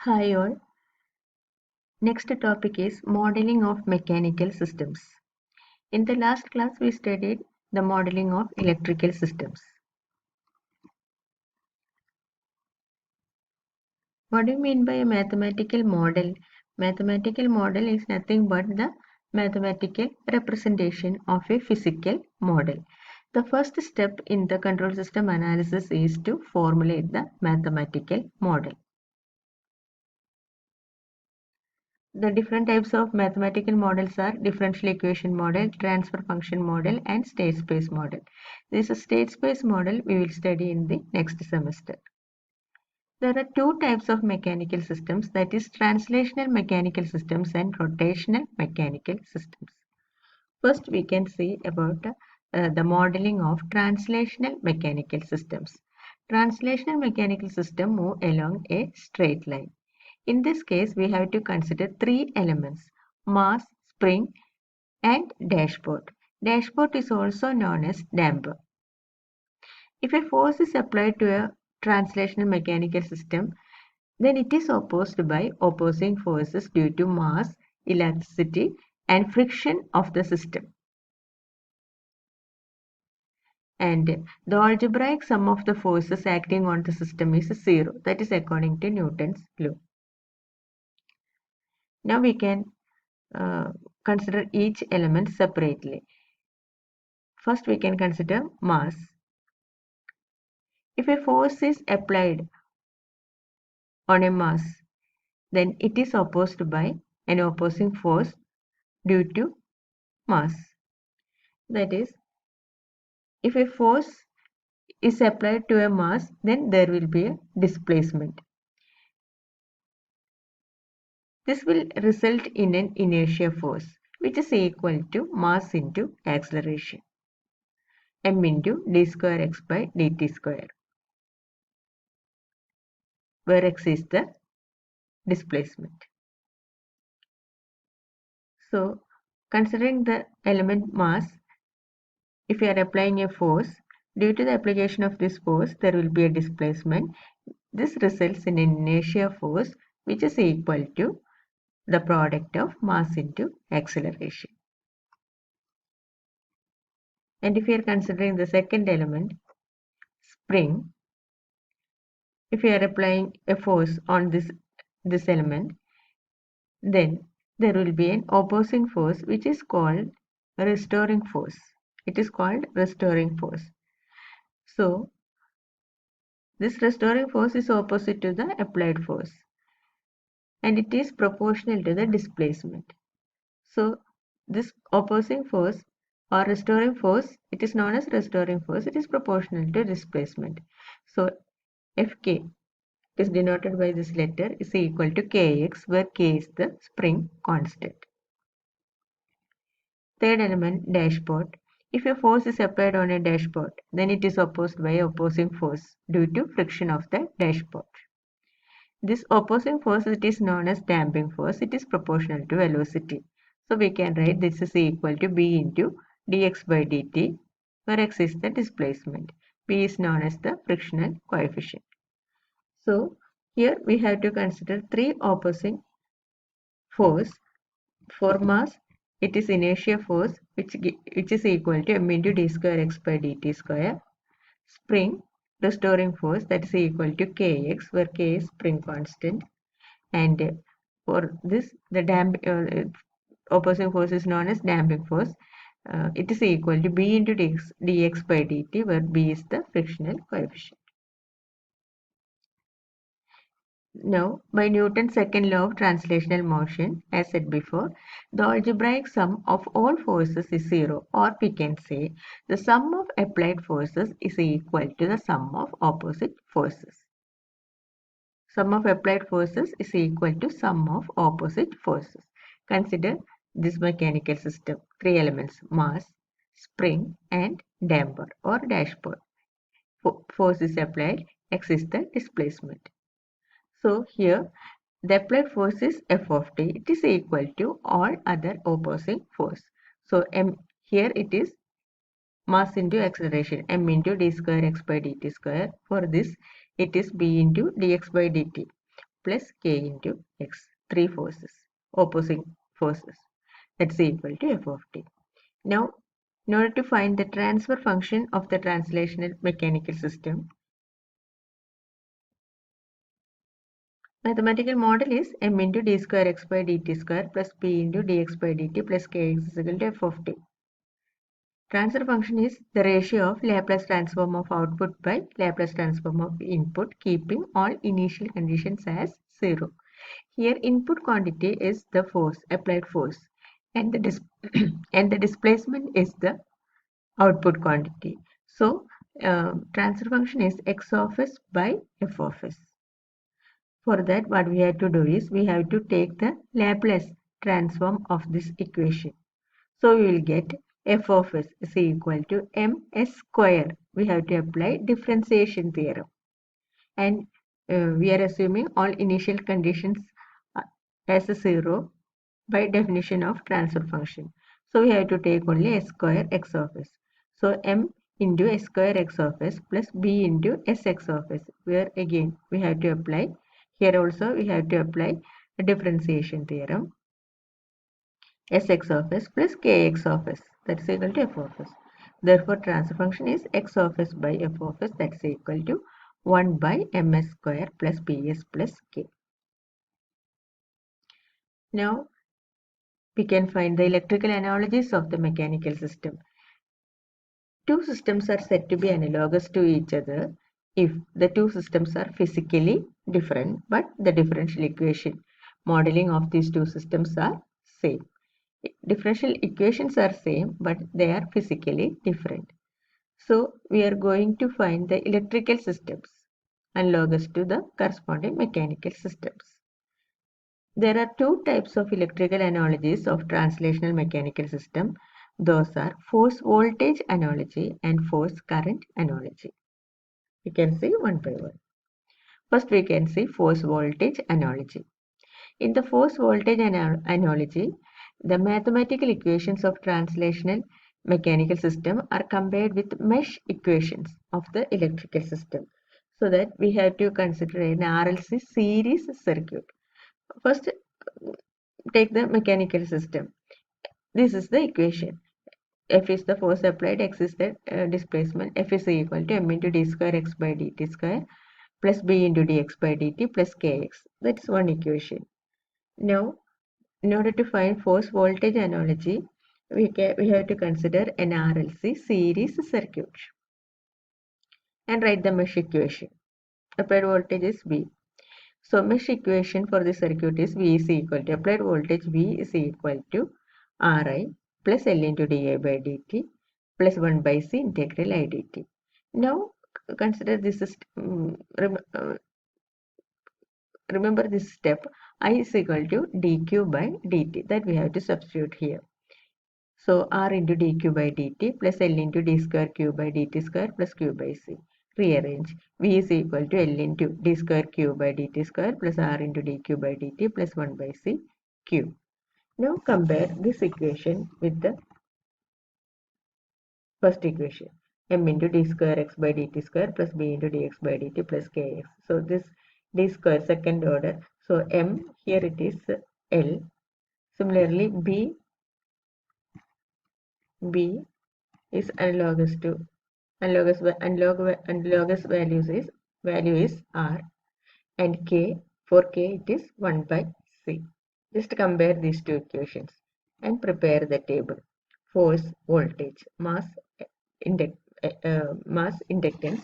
Hi all. Next topic is modeling of mechanical systems. In the last class we studied the modeling of electrical systems. What do you mean by a mathematical model? Mathematical model is nothing but the mathematical representation of a physical model. The first step in the control system analysis is to formulate the mathematical model. The different types of mathematical models are differential equation model, transfer function model, and state space model. This state space model we will study in the next semester. There are two types of mechanical systems, that is translational mechanical systems and rotational mechanical systems. First we can see about the modeling of translational mechanical systems. Translational mechanical system move along a straight line. In this case, we have to consider three elements: mass, spring, and dashpot. Dashpot is also known as damper. If a force is applied to a translational mechanical system, then it is opposed by opposing forces due to mass, elasticity, and friction of the system. And the algebraic sum of the forces acting on the system is zero. That is according to Newton's law. Now we can consider each element separately. First we can consider mass. If a force is applied on a mass, then it is opposed by an opposing force due to mass. That is, if a force is applied to a mass, then there will be a displacement. This will result in an inertia force, which is equal to mass into acceleration, m into d square x by dt square, where x is the displacement. So, considering the element mass, if you are applying a force, due to the application of this force, there will be a displacement. This results in an inertia force, which is equal to the product of mass into acceleration. And if you are considering the second element, spring, if you are applying a force on this element, then there will be an opposing force which is called a restoring force. It is called restoring force. So, this restoring force is opposite to the applied force, and it is proportional to the displacement. So, this opposing force or restoring force, it is known as restoring force, it is proportional to displacement. So, Fk is denoted by this letter is equal to Kx, where K is the spring constant. Third element, dashpot. If a force is applied on a dashpot, then it is opposed by opposing force due to friction of the dashpot. This opposing force, it is known as damping force. It is proportional to velocity. So we can write this is equal to B into dx by dt, where x is the displacement. B is known as the frictional coefficient. So here we have to consider three opposing force. For mass, it is inertia force, which is equal to m into d square x by dt square. Spring, restoring force, that is equal to kx, where k is spring constant. And for this, the opposing force is known as damping force. It is equal to b into dx by dt, where b is the frictional coefficient. Now, by Newton's second law of translational motion, as said before, the algebraic sum of all forces is zero, or we can say the sum of applied forces is equal to the sum of opposite forces. Sum of applied forces is equal to sum of opposite forces. Consider this mechanical system, three elements: mass, spring, and damper or dashpot. Force is applied, x is the displacement. So here the applied force is F of t. It is equal to all other opposing force. So here it is mass into acceleration, m into d square x by dt square. For this, it is b into dx by dt plus K into X. Three forces, opposing forces. That's equal to F of t. Now, in order to find the transfer function of the translational mechanical system, mathematical model is m into d square x by dt square plus p into dx by dt plus kx is equal to f of t. Transfer function is the ratio of Laplace transform of output by Laplace transform of input, keeping all initial conditions as 0. Here input quantity is the force, applied force, and the and the displacement is the output quantity. So transfer function is x of s by f of s. For that, what we have to do is we have to take the Laplace transform of this equation. So we will get f of s is equal to ms square. We have to apply differentiation theorem. And we are assuming all initial conditions as 0 by definition of transfer function. So we have to take only s square x of s. So m into s square x of s plus b into sx of s, where again we have to apply, here also we have to apply a differentiation theorem, sx of s plus kx of s, that's equal to f of s. Therefore transfer function is x of s by f of s, that's equal to 1 by ms square plus bs plus k. Now we can find the electrical analogies of the mechanical system. Two systems are said to be analogous to each other if the two systems are physically different, but the differential equation modeling of these two systems are same. Differential equations are same, but they are physically different. So we are going to find the electrical systems analogous to the corresponding mechanical systems. There are two types of electrical analogies of translational mechanical system. Those are force voltage analogy and force current analogy. We can see one by one. First we can see force voltage analogy. In the force voltage analogy, the mathematical equations of translational mechanical system are compared with mesh equations of the electrical system. So that we have to consider an RLC series circuit. First, take the mechanical system. This is the equation. F is the force applied, x is the displacement. F is equal to m into d square x by dt square plus b into dx by dt plus kx. That's one equation. Now, in order to find force voltage analogy, we have to consider an RLC series circuit and write the mesh equation. Applied voltage is V. So mesh equation for the circuit is V is equal to applied voltage V is equal to Ri plus L into di by dt plus 1 by C integral I dt. Now consider this is remember this step, I is equal to dq by dt, that we have to substitute here. So r into dq by dt plus L into d square q by dt square plus q by c. Rearrange. V is equal to L into d square q by dt square plus r into dq by dt plus 1 by c q. Now compare this equation with the first equation. M into d square x by dt square plus b into dx by dt plus kx. So this d square second order. So m here it is L. Similarly b is analogous to analogous value is r, and k, for k it is 1 by c. Just compare these two equations and prepare the table. Force, voltage, mass inductance,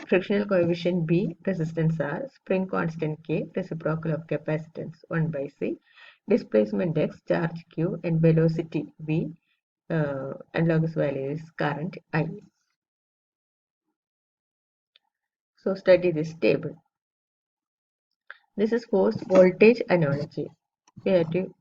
frictional coefficient B, resistance R, spring constant K, reciprocal of capacitance 1 by C, displacement x, charge q, and velocity v. Analogous value is current I. So study this table. This is force voltage analogy. We have to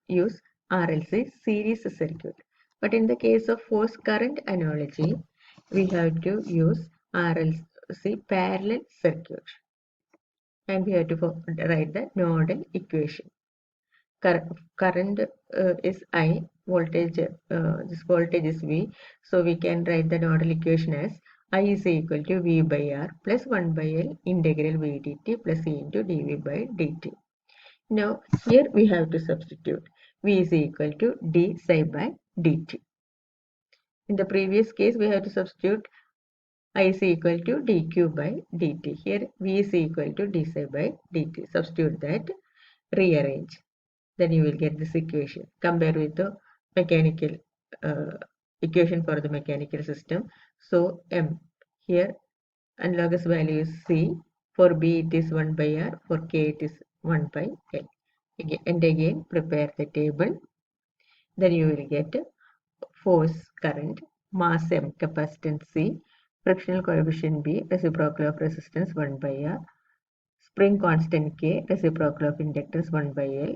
use RLC series circuit. But in the case of force current analogy, we have to use RLC parallel circuit. And we have to write the nodal equation. Current is I, voltage, this voltage is V. So we can write the nodal equation as I is equal to V by R plus 1 by L integral V dt plus E into dV by dt. Now here we have to substitute V is equal to d psi by dt. In the previous case we have to substitute I is equal to dq by dt. Here V is equal to d psi by dt. Substitute that, rearrange. Then you will get this equation. Compare with the mechanical uh, equation for the mechanical system. So M here analogous value is C. For B it is 1 by R. For K it is 1 by L. And again prepare the table. Then you will get force, current, mass M, capacitance C, frictional coefficient B, reciprocal of resistance 1 by R, spring constant K, reciprocal of inductance 1 by L,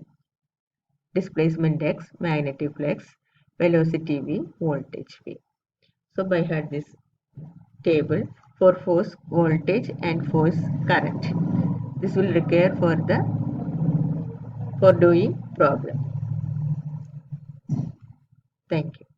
displacement X, magnetic flux, velocity V, voltage V. So by heart this table for force, voltage and force, current. This will require for doing problem. Thank you.